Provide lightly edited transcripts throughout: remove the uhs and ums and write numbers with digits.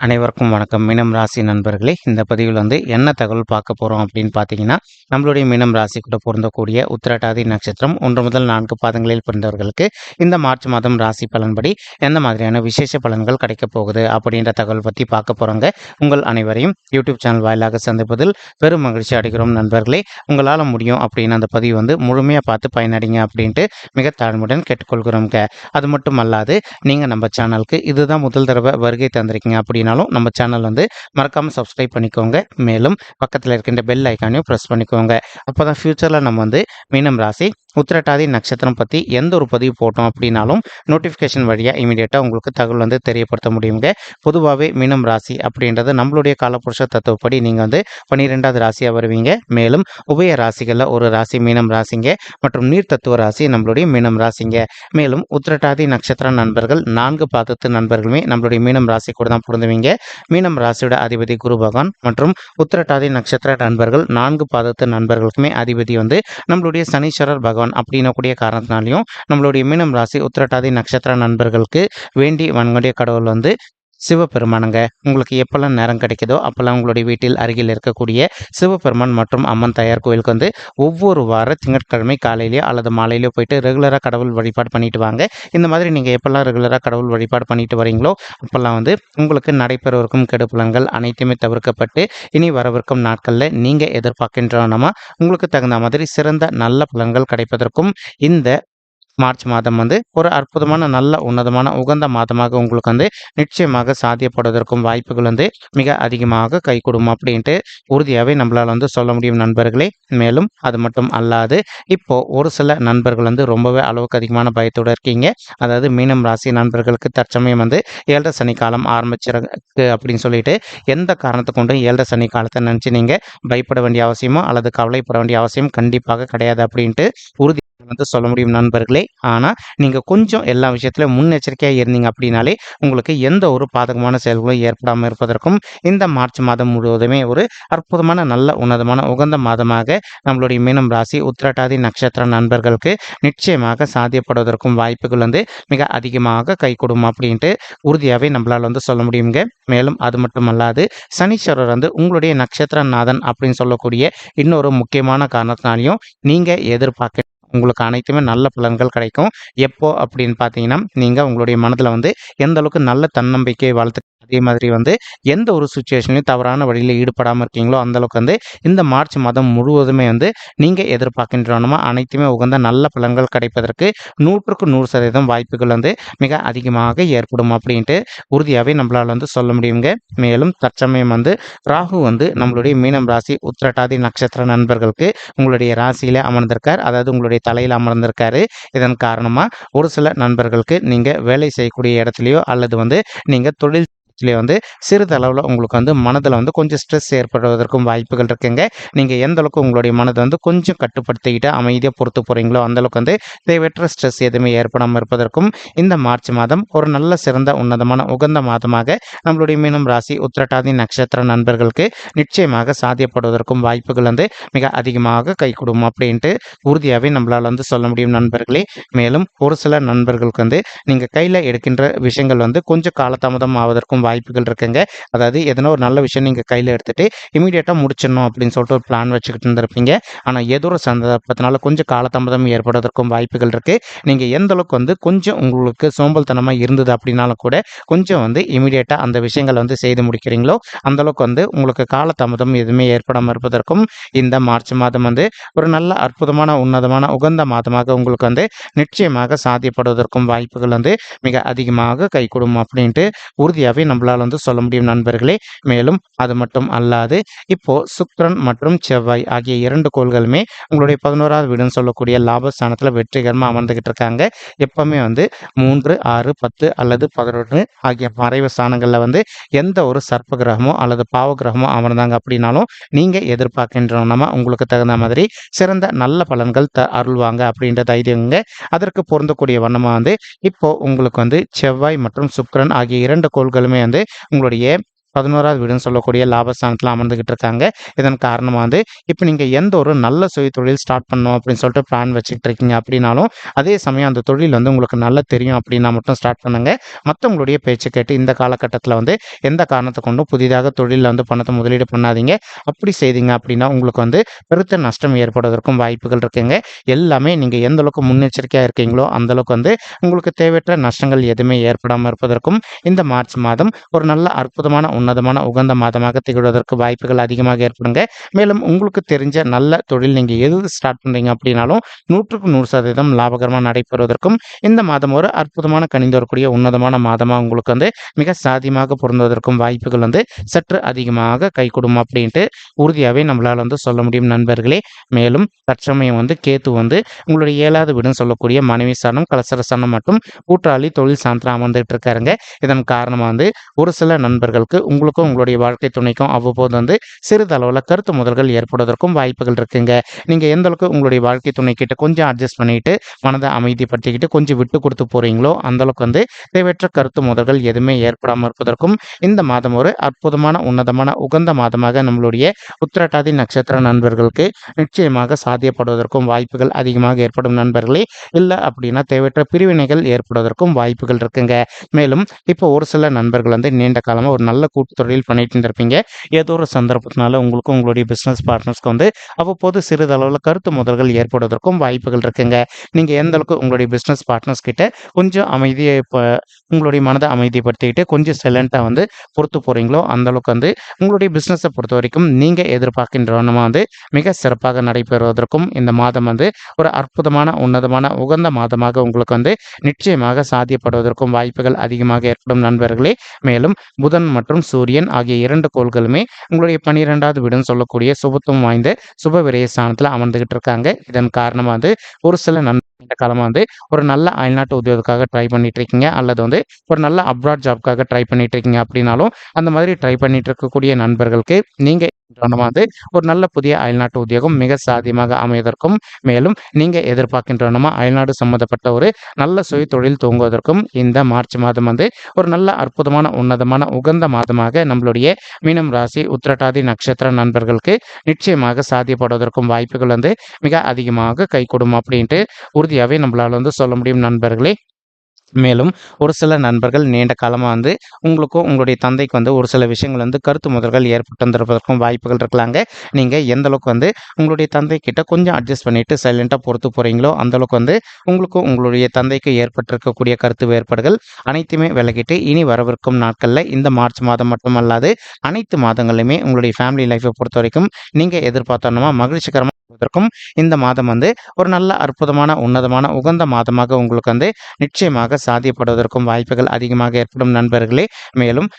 அனைவருக்கும் வணக்கம். மீனம் ராசி நண்பர்களே, இந்த பதிவில் என்ன தகவல் பார்க்க போகிறோம் அப்படின்னு பார்த்தீங்கன்னா, நம்மளுடைய மீனம் ராசி கூட பொருந்தக்கூடிய உத்திரட்டாதி நட்சத்திரம் 1 முதல் 4 பாதங்களில் பிறந்தவர்களுக்கு இந்த மார்ச் மாதம் ராசி பலன்படி எந்த மாதிரியான விசேஷ பலன்கள் கிடைக்க போகுது அப்படின்ற தகவல் பற்றி பார்க்க போகிறோங்க. உங்கள் அனைவரையும் யூடியூப் சேனல் வாயிலாக சந்திப்பதில் பெரும் மகிழ்ச்சி அடைகிறோம் நண்பர்களே. உங்களால் முடியும் அப்படின்னு அந்த பதிவு முழுமையாக பார்த்து பயனடைங்க அப்படின்ட்டு மிக தாழ்மையுடன் கேட்டுக்கொள்கிறோங்க. அது மட்டும் அல்லாது நீங்கள் நம்ம சேனலுக்கு இதுதான் முதல் தடவை வருகை தந்திருக்கீங்க அப்படின்னாலும் நம்ம சேனல் மறக்காம சப்ஸ்கிரைப் பண்ணிக்கோங்க. மேலும் பக்கத்தில் இருக்கின்ற பெல் ஐக்கானையும் ப்ரெஸ் பண்ணிக்கோங்க. அப்போதான் ஃபியூச்சரில் நம்ம மீனம் ராசி உத்திரட்டாதி நட்சத்திரம் பற்றி எந்த ஒரு பதிவு போட்டோம் அப்படின்னாலும் நோட்டிஃபிகேஷன் வழியாக இமீடியட்டாக உங்களுக்கு தகவல் தெரியப்படுத்த முடியுங்க. பொதுவாகவே மீனம் ராசி அப்படின்றது நம்மளுடைய காலப்புருஷ தத்துவப்படி நீங்கள் 12வது ராசியாக வருவீங்க. மேலும் உபய ராசிகளில் ஒரு ராசி மீனம் ராசிங்க மற்றும் நீர் தத்துவ ராசி நம்மளுடைய மீனம் ராசிங்க. மேலும் உத்திரட்டாதி நட்சத்திர நண்பர்கள் 4 பாதத்து நண்பர்களுமே நம்மளுடைய மீனம் ராசி கூட தான் பொருந்துவீங்க. மீனம் ராசியோட அதிபதி குரு பகவான் மற்றும் உத்திரட்டாதி நட்சத்திர நண்பர்கள் 4 பாதத்து நண்பர்களுக்குமே அதிபதி நம்மளுடைய சனீஸ்வரர் பகவான் அப்படின்னக்கூடிய காரணத்தினாலையும் நம்மளுடைய மீனம் ராசி உத்திரட்டாதி நட்சத்திர நண்பர்களுக்கு வேண்டி வணங்கக்கூடிய கடவுள் சிவபெருமானுங்க. உங்களுக்கு எப்பெல்லாம் நேரம் கிடைக்குதோ அப்பெல்லாம் உங்களுடைய வீட்டில் அருகில் இருக்கக்கூடிய சிவபெருமான் மற்றும் அம்மன் தாயார் கோயிலுக்கு ஒவ்வொரு வார திங்கட்கிழமை காலையிலேயோ அல்லது மாலையிலேயோ போயிட்டு ரெகுலராக கடவுள் வழிபாடு பண்ணிட்டு வாங்க. இந்த மாதிரி நீங்கள் எப்பெல்லாம் ரெகுலராக கடவுள் வழிபாடு பண்ணிட்டு வரீங்களோ அப்பெல்லாம் உங்களுக்கு நடைபெறவிருக்கும் கெடுபலன்கள் அனைத்துமே தவிர்க்கப்பட்டு இனி வரவிருக்கும் நாட்களில் நீங்கள் எதிர்பார்க்கின்றனமா உங்களுக்கு தகுந்த மாதிரி சிறந்த நல்ல பலன்கள் கிடைப்பதற்கும் இந்த மார்ச் மாதம் ஒரு அற்புதமான நல்ல உன்னதமான உகந்த மாதமாக உங்களுக்கு நிச்சயமாக சாத்தியப்படுவதற்கும் வாய்ப்புகள் மிக அதிகமாக கைகூடும் அப்படின்ட்டு உறுதியாகவே நம்மளால் சொல்ல முடியும் நண்பர்களே. மேலும் அது மட்டும் அல்லாது இப்போ ஒரு சில நண்பர்கள் ரொம்பவே அளவுக்கு அதிகமான பயத்தோடு இருக்கீங்க. அதாவது மீனம் ராசி நண்பர்களுக்கு தற்சமயம் 7 சனி காலம் ஆரம்பிச்சிருக்கு அப்படின்னு சொல்லிட்டு எந்த காரணத்தை கொண்டும் 7 சனி காலத்தை நினச்சி நீங்கள் பயப்பட வேண்டிய அவசியமோ அல்லது கவலைப்பட வேண்டிய அவசியம் கண்டிப்பாக கிடையாது அப்படின்ட்டு உறுதி சொல்ல முடியும் நண்பர்களே. ஆனால் நீங்கள் கொஞ்சம் எல்லா விஷயத்திலும் முன்னெச்சரிக்கையாக இருந்தீங்க அப்படின்னாலே உங்களுக்கு எந்த ஒரு பாதகமான செயல்களும் ஏற்படாமல் இருப்பதற்கும் இந்த மார்ச் மாதம் முழுவதுமே ஒரு அற்புதமான நல்ல உன்னதமான உகந்த மாதமாக நம்மளுடைய மீனம் ராசி உத்திரட்டாதி நட்சத்திர நண்பர்களுக்கு நிச்சயமாக சாத்தியப்படுவதற்கும் வாய்ப்புகள் மிக அதிகமாக கைகூடும் அப்படின்ட்டு உறுதியாகவே நம்மளால் சொல்ல முடியுங்க. மேலும் அது மட்டும் அல்லாது சனீஸ்வரர் உங்களுடைய நட்சத்திர நாதன் அப்படின்னு சொல்லக்கூடிய இன்னொரு முக்கியமான காரணத்தினாலையும் நீங்கள் எதிர்பார்க்க உங்களுக்கு அனைத்துமே நல்ல பலன்கள் கிடைக்கும். எப்போ அப்படின்னு பார்த்தீங்கன்னா, நீங்கள் உங்களுடைய மனதில் எந்த அளவுக்கு நல்ல தன்னம்பிக்கை வளர்த்து அதே மாதிரி எந்த ஒரு சுச்சுவேஷன்லையும் தவறான வழியில் ஈடுபடாமல் இருக்கீங்களோ அந்தளவுக்கு இந்த மார்ச் மாதம் முழுவதுமே நீங்கள் எதிர்பார்க்கின்றனமா அனைத்துமே உகந்த நல்ல பலன்கள் கிடைப்பதற்கு 100க்கு 100% வாய்ப்புகள் மிக அதிகமாக ஏற்படும் அப்படின்ட்டு உறுதியாகவே நம்மளால் சொல்ல முடியுங்க. மேலும் தற்சமயம் ராகு நம்மளுடைய மீனம் ராசி உத்திரட்டாதி நட்சத்திர நண்பர்களுக்கு உங்களுடைய ராசியிலே அமர்ந்திருக்கார். அதாவது உங்களுடைய தலையில் அமர்ந்திருக்காரு. இதன் காரணமாக ஒரு சில நண்பர்களுக்கு நீங்கள் வேலை செய்யக்கூடிய இடத்துலையோ அல்லது நீங்கள் தொழில் சிறிதளவில் உங்களுக்கு மனதில் கொஞ்சம் ஸ்ட்ரெஸ் ஏற்படுவதற்கும் வாய்ப்புகள் இருக்குங்க. நீங்கள் எந்த அளவுக்கு உங்களுடைய மனதை கொஞ்சம் கட்டுப்படுத்திக்கிட்டு அமைதியாக பொறுத்து போகிறீங்களோ அந்தளவுக்கு தேவையற்ற ஸ்ட்ரெஸ் எதுவுமே ஏற்படாமல் இருப்பதற்கும் இந்த மார்ச் மாதம் ஒரு நல்ல சிறந்த உன்னதமான உகந்த மாதமாக நம்மளுடைய மீனம் ராசி உத்திரட்டாதி நட்சத்திர நண்பர்களுக்கு நிச்சயமாக சாத்தியப்படுவதற்கும் வாய்ப்புகள் மிக அதிகமாக கைகூடும் அப்படின்ட்டு உறுதியாகவே நம்மளால் சொல்ல முடியும் நண்பர்களே. மேலும் ஒரு சில நண்பர்களுக்கு நீங்கள் கையில் எடுக்கின்ற விஷயங்கள் கொஞ்சம் காலதாமதம் ஆவதற்கும் வாய்ப்புகள் இருக்குங்க. அதாவது எதனா ஒரு நல்ல விஷயம் நீங்கள் கையில் எடுத்துகிட்டு இமீடியட்டாக முடிச்சிடணும் அப்படின்னு சொல்லிட்டு ஒரு பிளான் வச்சுக்கிட்டு இருந்திருப்பீங்க. ஆனால் ஏதோ ஒரு சந்தர்ப்பத்தினால கொஞ்சம் காலதாமதம் ஏற்படுவதற்கும் வாய்ப்புகள் இருக்குது. நீங்கள் எந்த அளவுக்கு கொஞ்சம் உங்களுக்கு சோம்பல்தனமாக இருந்தது அப்படின்னாலும் கூட கொஞ்சம் இமீடியட்டாக அந்த விஷயங்கள் செய்து முடிக்கிறீங்களோ அந்தளவுக்கு உங்களுக்கு காலதாமதம் எதுவுமே ஏற்படாமல் இருப்பதற்கும் இந்த மார்ச் மாதம் ஒரு நல்ல அற்புதமான உன்னதமான உகந்த மாதமாக உங்களுக்கு நிச்சயமாக சாத்தியப்படுவதற்கும் வாய்ப்புகள் மிக அதிகமாக கைகூடும் அப்படின்ட்டு உறுதியாகவே நம்மளால் சொல்ல முடியும் நண்பர்களே. மேலும் அது மட்டும் அல்லாது இப்போ சுக்கிரன் மற்றும் செவ்வாய் ஆகிய 2 கோள்களுமே உங்களுடைய 11வது வீடுன்னு சொல்லக்கூடிய லாபஸ்தானத்தில் வெற்றிகரமாக அமர்ந்துகிட்டு இருக்காங்க. எப்பவுமே 3, 6, 10 அல்லது 11 ஆகிய மறைவு ஸ்தானங்களில் எந்த ஒரு சர்ப்ப கிரகமோ அல்லது பாவ கிரகமோ அமர்ந்தாங்க அப்படின்னாலும் நீங்கள் எதிர்பார்க்கின்றனமா உங்களுக்கு தகுந்த மாதிரி சிறந்த நல்ல பலன்கள் அருள்வாங்க அப்படின்ற தைரியங்க. அதற்கு பொருந்தக்கூடிய வண்ணமாக இப்போ உங்களுக்கு செவ்வாய் மற்றும் சுக்கிரன் ஆகிய 2 கோள்களுமே உங்களுடைய 11வது வீடுன்னு சொல்லக்கூடிய லாபஸ்தானத்துல அமர்ந்துகிட்டு இருக்காங்க. இதன் காரணமா வந்து இப்ப நீங்க எந்த ஒரு நல்ல சுயதொழில் ஸ்டார்ட் பண்ணணும் அப்படின்னு சொல்லிட்டு பிளான் வச்சுட்டு இருக்கீங்க அப்படின்னாலும், அதே சமயம் அந்த தொழில் வந்து உங்களுக்கு நல்லா தெரியும் அப்படின்னா மட்டும் ஸ்டார்ட் பண்ணுங்க. மத்தவங்களுடைய பேச்ச கேட்டு இந்த காலகட்டத்தில வந்து எந்த காரணத்த கொண்டும் புதிதாக தொழில்ல வந்து பணத்த முதலீடு பண்ணாதீங்க. அப்படி செய்தீங்க அப்படின்னா, உங்களுக்கு வந்து பெருத்த நஷ்டம் ஏற்படுவதற்கும் வாய்ப்புகள் இருக்குங்க. எல்லாமே நீங்க எந்த அளவுக்கு முன்னெச்சரிக்கையா இருக்கீங்களோ, அந்த அளவுக்கு வந்து உங்களுக்கு தேவையற்ற நஷ்டங்கள் எதுவுமே ஏற்படாம இருப்பதற்கும், இந்த மார்ச் மாதம் ஒரு நல்ல அற்புதமான, உன்னதமான, உகந்த மாதமாக திகழ்வதற்கு வாய்ப்புகள் அதிகமாக ஏற்படுங்க. மேலும் உங்களுக்கு தெரிஞ்ச நல்ல தொழில் நீங்க எது ஸ்டார்ட் பண்றீங்க அப்படின்னாலும் 100க்கு 100% லாபகரமா நடைபெறுவதற்கும், இந்த மாதம் ஒரு அற்புதமான கனிந்து வரக்கூடிய உன்னதமான மாதமா உங்களுக்கு வந்து மிக சாத்தியமாக பொருந்துவதற்கும் வாய்ப்புகள் வந்து சற்று அதிகமாக கைகூடும் அப்படின்ட்டு உறுதியாவே நம்மளால வந்து சொல்ல முடியும் நண்பர்களே. மேலும் தற்சமயம் வந்து கேத்து வந்து உங்களுடைய 7வது வீடுன்னு சொல்லக்கூடிய மனைவி ஸ்தானம், கலசர ஸ்தானம் மற்றும் கூட்டாளி தொழில் ஸ்தானத்துல அமர்ந்துட்டு இருக்காருங்க. இதன் காரணமா வந்து ஒரு சில நண்பர்களுக்கு உங்களுக்கும் உங்களுடைய வாழ்க்கை துணைக்கும் அவ்வப்போது வந்து சிறிதளவுல கருத்து மோதல்கள் ஏற்படுவதற்கும் வாய்ப்புகள் இருக்குங்க. நீங்க எந்த அளவுக்கு உங்களுடைய வாழ்க்கை துணை கிட்ட கொஞ்சம் அட்ஜஸ்ட் பண்ணிட்டு, மனத அமைதிப்படுத்திக்கிட்டு கொஞ்சம் விட்டு குடுத்து போறீங்களோ, அந்த அளவுக்கு வந்து தேவையற்ற கருத்து மோதல்கள் எதுவுமே ஏற்படாம இருப்பதற்கும், இந்த மாதம் ஒரு அற்புதமான, உன்னதமான, உகந்த மாதமாக நம்மளுடைய உத்திரட்டாதி நட்சத்திர நண்பர்களுக்கு நிச்சயமாக சாத்தியப்படுவதற்கும் வாய்ப்புகள் அதிகமாக ஏற்படும் நண்பர்களே. இல்ல அப்படின்னா தேவையற்ற பிரிவினைகள் ஏற்படுவதற்கும் வாய்ப்புகள் இருக்குங்க. மேலும் இப்போ ஒரு சில நண்பர்கள் வந்து நீண்ட காலமா ஒரு நல்ல கூட்டு தொழில் பண்ணிட்டு இருந்திருப்பீங்க. ஏதோ ஒரு சந்தர்ப்பத்தினால உங்களுக்கும் உங்களுடைய பிசினஸ் பார்ட்னர்ஸ்க்கு வந்து அவ்வப்போது சிறிதளவுல கருத்து மோதல்கள் ஏற்படுவதற்கும் வாய்ப்புகள் இருக்குங்க. நீங்க எந்த அளவுக்கு உங்களுடைய பிசினஸ் பார்ட்னர்ஸ் கிட்ட கொஞ்சம் அமைதியை உங்களுடைய மனத அமைதிப்படுத்திக்கிட்டு கொஞ்சம் சைலன்ட்டா வந்து பொறுத்து போறீங்களோ, அந்த அளவுக்கு வந்து உங்களுடைய பிசினஸ பொறுத்தவரைக்கும் நீங்க எதிர்பார்க்கின்ற வண்ணமா வந்து மிக சிறப்பாக நடைபெறுவதற்கும், இந்த மாதம் வந்து ஒரு அற்புதமான, உன்னதமான, உகந்த மாதமாக உங்களுக்கு வந்து நிச்சயமாக சாத்தியப்படுவதற்கும் வாய்ப்புகள் அதிகமாக ஏற்படும் நண்பர்களே. மேலும் புதன் மற்றும் சூரியன் ஆகிய 2 கோள்களுமே உங்களுடைய 12வது வீடுன்னு சொல்லக்கூடிய சுபத்துவம் வாய்ந்த சுப விரய ஸ்தானத்துல அமர்ந்துகிட்டு இருக்காங்க. இதன் காரணமா வந்து ஒரு சில நீண்ட காலமா வந்து ஒரு நல்ல அயல்நாட்டு உத்தியோகத்துக்காக ட்ரை பண்ணிட்டு இருக்கீங்க, அல்லது வந்து ஒரு நல்ல அப்ராட் ஜாப்க்காக ட்ரை பண்ணிட்டு இருக்கீங்க அப்படின்னாலும், அந்த மாதிரி ட்ரை பண்ணிட்டு இருக்கக்கூடிய நண்பர்களுக்கு நீங்க கவனமா வந்து ஒரு நல்ல புதிய அயல்நாட்டு உத்தியோகம் மிக சாத்தியமாக அமைவதற்கும், மேலும் நீங்க எதிர்பார்க்கின்ற வண்ணமா அயல்நாடு சம்பந்தப்பட்ட ஒரு நல்ல சுயதொழில் துவங்குவதற்கும் இந்த மார்ச் மாதம் வந்து ஒரு நல்ல அற்புதமான, உன்னதமான, உகந்த மாதமாக நம்மளுடைய மீனம் ராசி உத்திரட்டாதி நட்சத்திர நண்பர்களுக்கு நிச்சயமாக சாத்தியப்படுவதற்கும் வாய்ப்புகள் வந்து மிக அதிகமாக கைகூடும் அப்படின்ட்டு உறுதியாவே நம்மளால வந்து சொல்ல முடியும் நண்பர்களே. மேலும் ஒரு சில நண்பர்கள் நீண்ட காலமா வந்து உங்களுக்கும் உங்களுடைய தந்தைக்கு வந்து ஒரு சில விஷயங்கள் வந்து கருத்து மோதல்கள் ஏற்பட்டு வந்திருப்பதற்கும் வாய்ப்புகள் இருக்கலாங்க. நீங்க எந்த அளவுக்கு வந்து உங்களுடைய தந்தை கிட்ட கொஞ்சம் அட்ஜஸ்ட் பண்ணிட்டு சைலண்டா பொறுத்து போறீங்களோ, அந்த அளவுக்கு வந்து உங்களுக்கும் உங்களுடைய தந்தைக்கு ஏற்பட்டிருக்கக்கூடிய கருத்து வேறுபாடுகள் அனைத்துமே விலகிட்டு இனி வரவிருக்கும் நாட்கள்ல இந்த மார்ச் மாதம் மட்டுமல்லாது அனைத்து மாதங்களிலுமே உங்களுடைய ஃபேமிலி லைஃப்பை பொறுத்த வரைக்கும் நீங்க எதிர்பார்த்தோன்னா மகிழ்ச்சிகரமா இருப்பதற்கும் இந்த மாதம் வந்து ஒரு நல்ல அற்புதமான, உன்னதமான, உகந்த மாதமாக உங்களுக்கு வந்து நிச்சயமாக சாத்தியப்படுவதற்கும் வாய்ப்புகள் அதிகமாக ஏற்படும் நண்பர்களே. மேலும்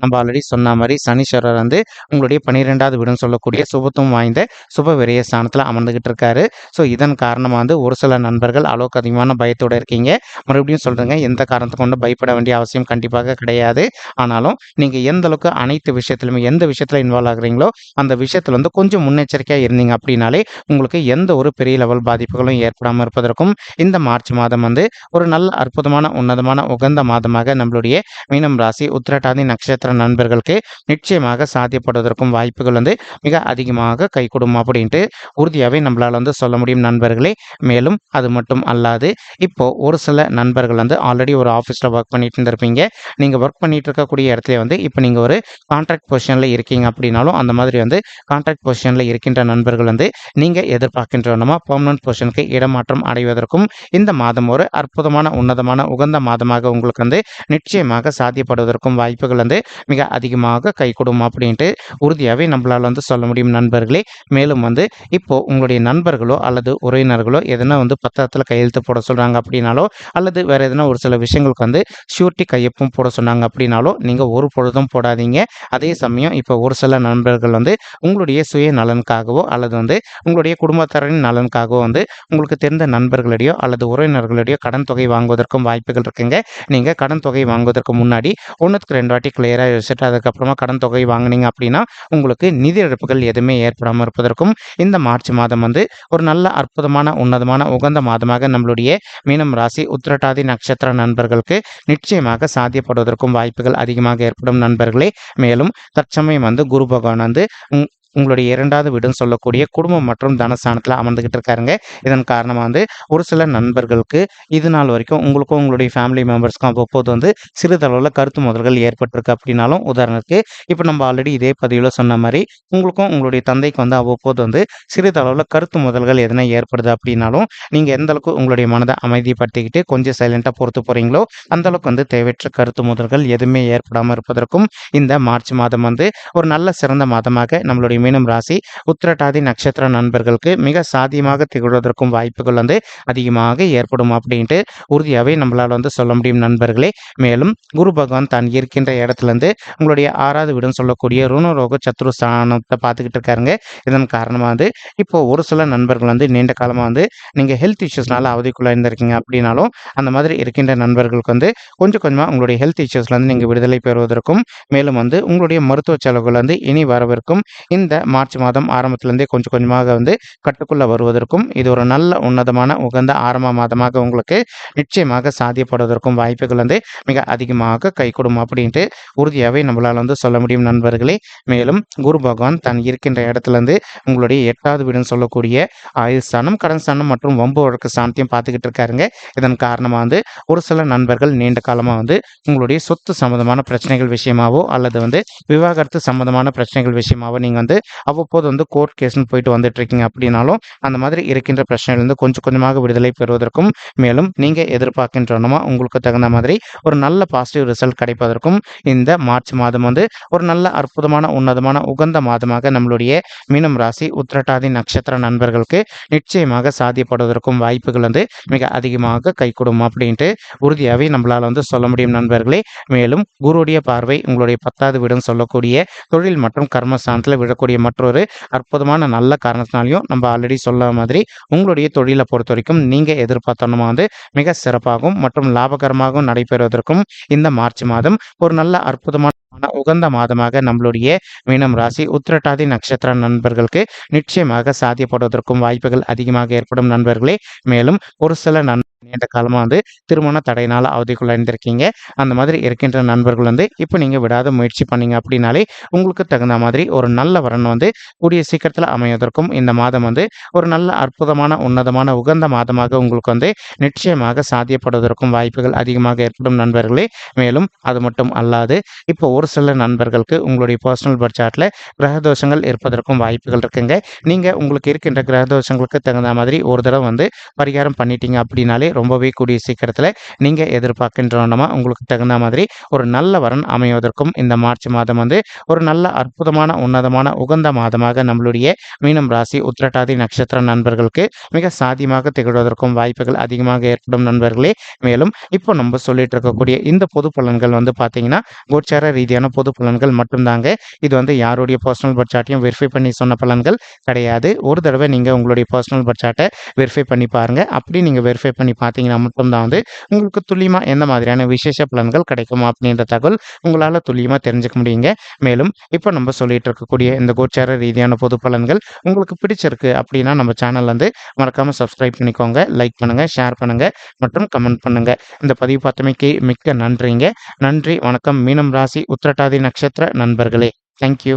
நம்ம ஆல்ரெடி சொன்ன மாரி சனீஸ்வரர் வந்து உங்களுடைய 12வது வீடுன்னு சொல்லக்கூடிய சுபத்துவம் வாய்ந்த சுப விரய ஸ்தானத்துல அமர்ந்துகிட்டு இருக்காரு. ஸோ இதன் காரணமா வந்து ஒரு சில நண்பர்கள் அளவுக்கு அதிகமான பயத்தோட இருக்கீங்க. மறுபடியும் சொல்றேங்க, எந்த காரணத்த கொண்டும் பயப்பட வேண்டிய அவசியம் கண்டிப்பாக கிடையாது. ஆனாலும் நீங்க எந்த அளவுக்கு அனைத்து விஷயத்திலுமே எந்த விஷயத்துல இன்வால்வ் ஆகுறீங்களோ, அந்த விஷயத்துல வந்து கொஞ்சம் முன்னெச்சரிக்கையா இருந்தீங்க அப்படின்னாலே உங்களுக்கு எந்த ஒரு பெரிய லெவல் பாதிப்புகளும் ஏற்படாம இருப்பதற்கும் இந்த மார்ச் மாதம் வந்து ஒரு நல்ல அற்புதமான, உன்னதமான, உகந்த மாதமாக நம்மளுடைய மீனம் ராசி உத்திரட்டாதி நட்சத்திர நண்பர்களுக்கு நிச்சயமாக சாத்தியப்படுவதற்கும் வாய்ப்புகள் வந்து மிக அதிகமாக கைகூடும் அப்படின்ட்டு உறுதியாவே நம்மளால வந்து சொல்ல முடியும் நண்பர்களே. மேலும் அது மட்டும் அல்லாது இப்போ ஒரு சில நண்பர்கள் வந்து ஆல்ரெடி ஒரு ஆஃபீஸ்ல ஒர்க் பண்ணிட்டு இருந்திருப்பீங்க. நீங்க ஒர்க் பண்ணிட்டு இருக்கக்கூடிய இடத்துல வந்து இப்போ நீங்க ஒரு கான்ட்ராக்ட் பொசிஷன்ல இருக்கீங்க அப்படின்னாலும், அந்த மாதிரி வந்து கான்ட்ராக்ட் பொசிஷன்ல இருக்கின்ற நண்பர்கள் வந்து நீங்க எதிர்பார்க்கின்ற வண்ணமா பெர்மனன்ட் பொசிஷனுக்கு இடமாற்றம் அடைவதற்கும் இந்த மாதம் ஒரு அற்புதமான, உன்னதமான, உகந்த மாதமாக உங்களுக்கு வந்து நிச்சயமாக சாத்தியப்படுவதற்கும் வாய்ப்புகள் வந்து மிக அதிகமாக கைகூடும் அப்படின்ட்டு உறுதியாவே நம்மளால வந்து சொல்ல முடியும் நண்பர்களே. மேலும் வந்து இப்போ உங்களுடைய நண்பர்களோ அல்லது உறவினர்களோ எதனா வந்து பத்திரத்துல கையெழுத்து போட சொல்றாங்க அப்படின்னாலோ, அல்லது வேற எதனா ஒரு சில விஷயங்களுக்கு வந்து ஷூரிட்டி கையொப்பம் போட சொன்னாங்க அப்படின்னாலோ, நீங்க ஒரு பொழுதும் போடாதீங்க. அதே சமயம் இப்போ ஒரு சில நண்பர்கள் வந்து உங்களுடைய சுய நலனுக்காகவோ அல்லது வந்து உங்களுடைய குடும்பத்தாரின் நலனுக்காகவோ வந்து உங்களுக்கு தெரிந்த நண்பர்களிடையோ அல்லது உறவினர்களிடையோ கடன் தொகை வாங்குவதற்கும் வாய்ப்புகள் இருக்குங்க. நீங்க கடன் தொகை வாங்குவதற்கு முன்னாடி 1க்கு 2 வாட்டி கிளியரா தயாராகி வச்சுட்டு அதுக்கப்புறமா கடன் தொகை வாங்குனீங்க அப்படின்னா, உங்களுக்கு நிதி இழப்புகள் எதுவுமே ஏற்படாம இருப்பதற்கும், இந்த மார்ச் மாதம் வந்து ஒரு நல்ல அற்புதமான, உன்னதமான, உகந்த மாதமாக நம்மளுடைய மீனம் ராசி உத்திரட்டாதி நட்சத்திர நண்பர்களுக்கு நிச்சயமாக சாத்தியப்படுவதற்கும் வாய்ப்புகள் அதிகமாக ஏற்படும் நண்பர்களே. மேலும் தற்சமயம் வந்து குரு பகவான் வந்து உங்களுடைய 2வது வீடுன்னு சொல்லக்கூடிய குடும்பம் மற்றும் தனஸ்தானத்தில அமர்ந்துகிட்டு இருக்காருங்க. இதன் காரணமா வந்து ஒரு சில நண்பர்களுக்கு இது நாள் வரைக்கும் உங்களுக்கும் உங்களுடைய ஃபேமிலி மெம்பர்ஸ்க்கும் அவ்வப்போது வந்து சிறிதளவுல கருத்து மோதல்கள் ஏற்பட்டிருக்கு அப்படின்னாலும், உதாரணத்துக்கு இப்ப நம்ம ஆல்ரெடி இதே பதிவுல சொன்ன மாரி, உங்களுக்கும் உங்களுடைய தந்தைக்கு வந்து அவ்வப்போது வந்து சிறிதளவுல கருத்து மோதல்கள் எதனா ஏற்படுது அப்படின்னாலும், நீங்க எந்த அளவுக்கு உங்களுடைய மனத அமைதிப்படுத்திக்கிட்டு கொஞ்சம் சைலன்ட்டா பொறுத்து போறீங்களோ, அந்த அளவுக்கு வந்து தேவையற்ற கருத்து மோதல்கள் எதுவுமே ஏற்படாம இருப்பதற்கும், இந்த மார்ச் மாதம் வந்து ஒரு நல்ல சிறந்த மாதமாக நம்மளுடைய மீனம் ராசி உத்திரட்டாதி நட்சத்திர நண்பர்களுக்கு மிக சாத்தியமாக திகழ்வதற்கும் வாய்ப்புகள் வந்து அதிகமாக ஏற்படும் அப்படின்ட்டு உறுதியாகவே நம்மளால் வந்து சொல்ல முடியும் நண்பர்களே. மேலும் குரு பகவான் தான் இருக்கின்ற இடத்துலேருந்து உங்களுடைய 6வது வீடுன்னு சொல்லக்கூடிய ருணரோக சத்ருஸ்தானத்தை பார்த்துக்கிட்டு இருக்காருங்க. இதன் காரணமாக வந்து இப்போ ஒரு சில நண்பர்கள் வந்து நீண்ட காலமாக வந்து நீங்கள் ஹெல்த் இஷ்யூஸ்னால அவதிக்குள்ளே இருந்திருக்கீங்க அப்படின்னாலும், அந்த மாதிரி இருக்கின்ற நண்பர்களுக்கு வந்து கொஞ்சம் கொஞ்சமாக உங்களுடைய ஹெல்த் இஷ்யூஸ்லேருந்து நீங்கள் விடுதலை பெறுவதற்கும், மேலும் வந்து உங்களுடைய மருத்துவ செலவுகள் வந்து இனி வரவிருக்கும் இந்த மார்ச் மாதம் ஆரம்பத்திலேருந்தே கொஞ்சம் கொஞ்சமாக வந்து கட்டுக்குள்ள வருவதற்கும், இது ஒரு நல்ல உன்னதமான உகந்த ஆரம்ப மாதமாக உங்களுக்கு நிச்சயமாக சாத்தியப்படுவதற்கும் வாய்ப்புகள் வந்து மிக அதிகமாக கைகூடும் அப்படின்ட்டு உறுதியாகவே நம்மளால் வந்து சொல்ல முடியும் நண்பர்களே. மேலும் குரு பகவான் தான் இருக்கின்ற இடத்துலேருந்து உங்களுடைய 8வது வீடுன்னு சொல்லக்கூடிய ஆயுள் ஸ்தானம், கடன் ஸ்தானம் மற்றும் வம்பு வழக்கு ஸ்தானத்தையும் பார்த்துக்கிட்டு இருக்காருங்க. இதன் காரணமாக வந்து ஒரு சில நண்பர்கள் நீண்ட காலமாக வந்து உங்களுடைய சொத்து சம்பந்தமான பிரச்சனைகள் விஷயமாவோ அல்லது வந்து விவாகரத்து சம்பந்தமான பிரச்சனைகள் விஷயமாவோ நீங்கள் வந்து அவ்வப்போது வந்து கோர்ட் கேஸ்ன்னு போயிட்டு வந்துட்டு இருக்கீங்க அப்படின்னாலும், அந்த மாதிரி இருக்கின்ற பிரச்சனையிலிருந்து கொஞ்சம் கொஞ்சமாக விடுதலை பெறுவதற்கும், மேலும் நீங்க எதிர்பார்க்கின்றனமா உங்களுக்கு தகுந்த மாதிரி ஒரு நல்ல பாசிட்டிவ் ரிசல்ட் கிடைப்பதற்கும் இந்த மார்ச் மாதம் வந்து ஒரு நல்ல அற்புதமான, உன்னதமான, உகந்த மாதமாக நம்மளுடைய மீனம் ராசி உத்திரட்டாதி நட்சத்திர நண்பர்களுக்கு நிச்சயமாக சாத்தியப்படுவதற்கும் வாய்ப்புகள் வந்து மிக அதிகமாக கைகூடும் அப்படின்ட்டு உறுதியாகவே நம்மளால வந்து சொல்ல முடியும் நண்பர்களே. மேலும் குருவுடைய பார்வை உங்களுடைய 10வது வீடுன்னு சொல்லக்கூடிய தொழில் மற்றும் கர்மஸ்தானத்தில் விடக்கூடிய மற்றொரு அற்புதமான நல்ல காரணத்தினாலையும் நம்ம ஆல்ரெடி சொல்ல மாதிரி உங்களுடைய தொழிலை பொறுத்த வரைக்கும் நீங்கள் எதிர்பார்த்தோன்னா வந்து மிக சிறப்பாகவும் மற்றும் லாபகரமாகவும் நடைபெறுவதற்கும் இந்த மார்ச் மாதம் ஒரு நல்ல அற்புதமான உகந்த மாதமாக நம்மளுடைய மீனம் ராசி உத்திரட்டாதி நட்சத்திர நண்பர்களுக்கு நிச்சயமாக சாத்தியப்படுவதற்கும் வாய்ப்புகள் அதிகமாக ஏற்படும் நண்பர்களே. மேலும் ஒரு சில நீண்ட காலமாக வந்து திருமண தடையினால் அவதிக்குள்ள இருந்திருக்கீங்க. அந்த மாதிரி இருக்கின்ற நண்பர்கள் வந்து இப்போ நீங்கள் விடாத முயற்சி பண்ணீங்க அப்படின்னாலே உங்களுக்கு தகுந்த மாதிரி ஒரு நல்ல வரன் வந்து கூடிய சீக்கிரத்தில் அமைவதற்கும் இந்த மாதம் வந்து ஒரு நல்ல அற்புதமான, உன்னதமான, உகந்த மாதமாக உங்களுக்கு வந்து நிச்சயமாக சாத்தியப்படுவதற்கும் வாய்ப்புகள் அதிகமாக ஏற்படும் நண்பர்களே. மேலும் அது மட்டும் அல்லாது இப்போ ஒரு சில நண்பர்களுக்கு உங்களுடைய பர்சனல் பர்த் சார்ட்டில் கிரகதோஷங்கள் இருப்பதற்கும் வாய்ப்புகள் இருக்குங்க. நீங்கள் உங்களுக்கு இருக்கின்ற கிரகதோஷங்களுக்கு தகுந்த மாதிரி ஒரு தடவை வந்து பரிகாரம் பண்ணிட்டீங்க அப்படின்னாலே ரொம்பவே கூடிய சீக்கிரத்தில் நீங்கள் எதிர்பார்க்கின்றனமா உங்களுக்கு தகுந்த மாதிரி ஒரு நல்ல வரன் அமைவதற்கும் இந்த மார்ச் மாதம் வந்து ஒரு நல்ல அற்புதமான, உன்னதமான, உகந்த மாதமாக நம்மளுடைய மீனம் ராசி உத்திரட்டாதி நட்சத்திர நண்பர்களுக்கு மிக சாத்தியமாக திகழ்வதற்கும் வாய்ப்புகள் அதிகமாக ஏற்படும் நண்பர்களே. மேலும் இப்போ நம்ம சொல்லிட்டு இருக்கக்கூடிய இந்த பொது பலன்கள் வந்து பார்த்தீங்கன்னா கோச்சார ரீதியான பொது பலன்கள் மட்டும்தாங்க. இது வந்து யாருடைய பர்சனல் பர்த் சார்ட்டையும் வெரிஃபை பண்ணி சொன்ன பலன்கள் கிடையாது. ஒரு தடவை நீங்கள் உங்களுடைய பர்சனல் பர்த் சார்ட்டை வெரிஃபை பண்ணி பாருங்கள். அப்படி நீங்கள் வெரிஃபை பண்ணி பார்த்தீங்கன்னா மட்டும்தான் வந்து உங்களுக்கு துல்லியமாக எந்த மாதிரியான விசேஷ பலன்கள் கிடைக்குமா அப்படின்ற தகவல் உங்களால் துல்லியமாக தெரிஞ்சுக்க முடியுங்க. மேலும் இப்போ நம்ம சொல்லிட்டு இருக்கக்கூடிய இந்த கோச்சார ரீதியான பொது பலன்கள் உங்களுக்கு பிடிச்சிருக்கு அப்படின்னா நம்ம சேனல் வந்து மறக்காமல் சப்ஸ்கிரைப் பண்ணிக்கோங்க, லைக் பண்ணுங்கள், ஷேர் பண்ணுங்கள் மற்றும் கமெண்ட் பண்ணுங்கள். இந்த பதிவு பார்த்தமைக்கு மிக்க நன்றிங்க. நன்றி, வணக்கம். மீனம் ராசி உத்திரட்டாதி நட்சத்திர நண்பர்களே. தேங்க்யூ.